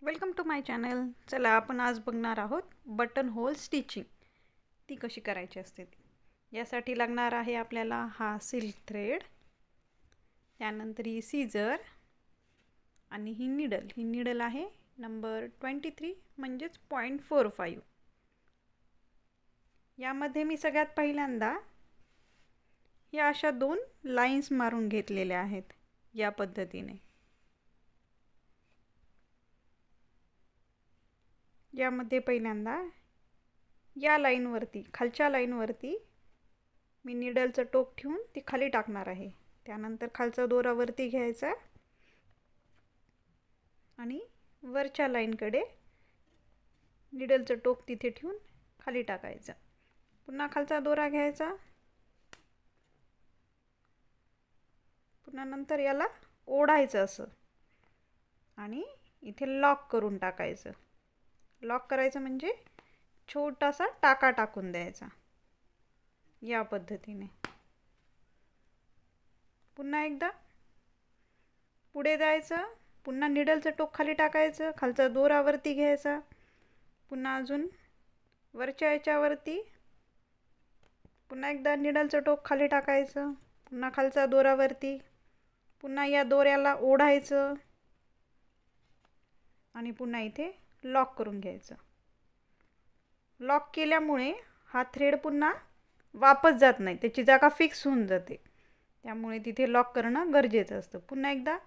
Welcome to my channel. चला आपण आज बघणार आहोत बटन होल स्टिचिंग. ती कशी करायची असते ती. यासाठी लागणार आहे आपल्याला हा सिल्क थ्रेड, त्यानंतर ही सीजर आणि ही नीडल. ही नीडल आहे नंबर 23 म्हणजेच 0.45. यामध्ये मी सगळ्यात पहिल्यांदा या अशा 2 लाईन्स मारून घेतलेल्या आहेत या पद्धतीने. यामध्ये पहिल्यांदा या लाईनवरती, खालच्या लाईनवरती मी नीडलचं टोक ठेवून ती खाली टाकणार आहे. त्यानंतर खालचा दोरा वरती घ्यायचा आणि वरच्या लाईनकडे नीडलचं टोक तिथे ठेवून खाली टाकायचं. पुन्हा खालचा दोरा घ्यायचा, पुन्हा नंतर याला ओढायचं असं आणि इथे लॉक करून टाकायचं. लॉक करायचं म्हणजे छोटासा टाका टाकून द्यायचा या पद्धतीने. पुन्हा एकदा पुढे जायचं, पुन्हा नीडलचं टोक खाली टाकायचं, खालचा दोरा वरती घ्यायचा, पुन्हा अजून वरच्या याच्यावरती पुन्हा एकदा नीडलचं टोक खाली टाकायचं, पुन्हा खालचा दोरा वरती, पुन्हा या दोऱ्याला ओढायचं आणि पुन्हा इथे लॉक करून घ्यायचं. लॉक केल्यामुळे हा थ्रेड पुन्हा वापस जात नाही, त्याची जागा फिक्स होऊन जाते. त्यामुळे तिथे लॉक करणं गरजेचं असतं. पुन्हा एकदा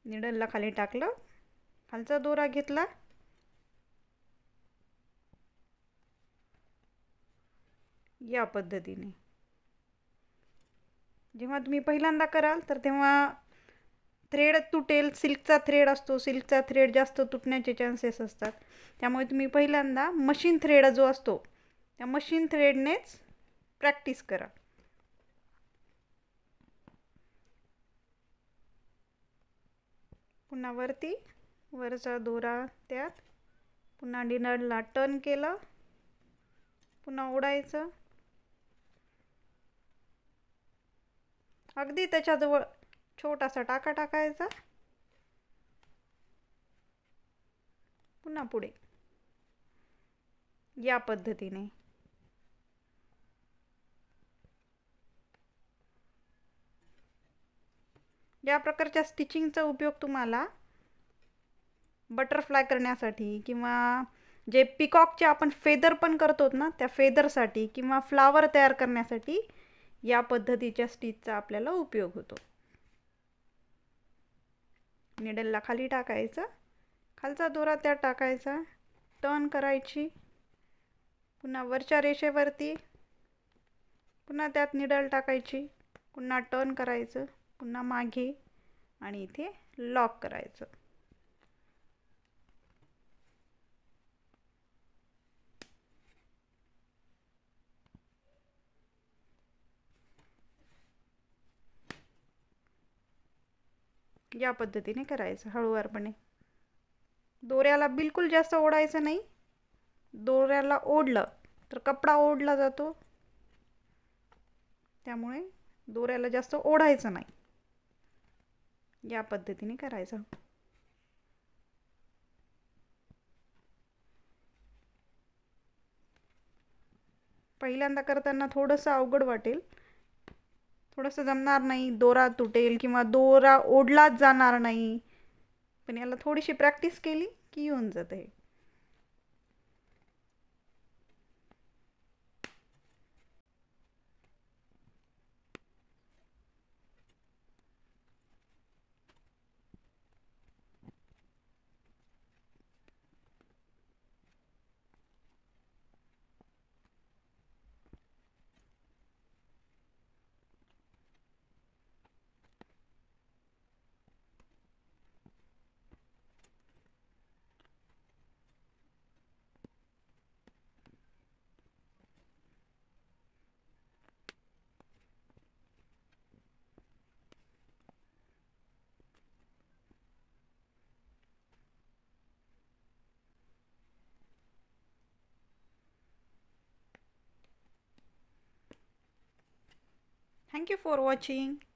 नीडलला खाली टाकलं, खालचा दोरा घेतला, या पद्धतीने. जेव्हा तुम्ही पहिल्यांदा कराल तर तेव्हा थ्रेड तुटेल. सिल्कचा थ्रेड असतो, सिल्कचा थ्रेड जास्त तुटण्याचे चान्सेस असतात. त्यामुळे तुम्ही पहिल्यांदा मशीन थ्रेड जो असतो त्या मशीन थ्रेडनेच प्रॅक्टिस करा. पुन्हा वरती वरचा दोरा त्यात, पुन्हा नीडलला टर्न केलं, पुन्हा ओढायचं. अगदी त्याच्याजवळ छोटासा टाका टाकायचा, पुन्हा पुढे या पद्धतीने. या प्रकारच्या स्टिचिंगचा उपयोग तुम्हाला बटरफ्लाय करण्यासाठी किंवा जे पिकॉकचे आपण फेदर पण करतो ना, त्या फेदरसाठी किंवा फ्लावर तयार करण्यासाठी या पद्धतीच्या स्टिचचा आपल्याला उपयोग होतो. नीडलला खाली टाकायचं, खालचा दोरा त्यात टाकायचा, टर्न करायची, पुन्हा वरच्या रेषेवरती पुन्हा त्यात नीडल टाकायची, पुन्हा टर्न करायचं, पुन्हा मागे आणि इथे लॉक करायचं. या पद्धतीने करायचं हळूवारपणे. दोऱ्याला बिलकुल जास्त ओढायचं नाही. दोऱ्याला ओढलं तर कपडा ओढला जातो, त्यामुळे दोऱ्याला जास्त ओढायचं नाही. या पद्धतीने करायचं. पहिल्यांदा करताना थोडंसं अवघड वाटेल, थोडंसं जमणार नाही, दोरा तुटेल किंवा दोरा ओढलाच जाणार नाही. पण याला थोडीशी प्रॅक्टिस केली की येऊन जाते. Thank you for watching.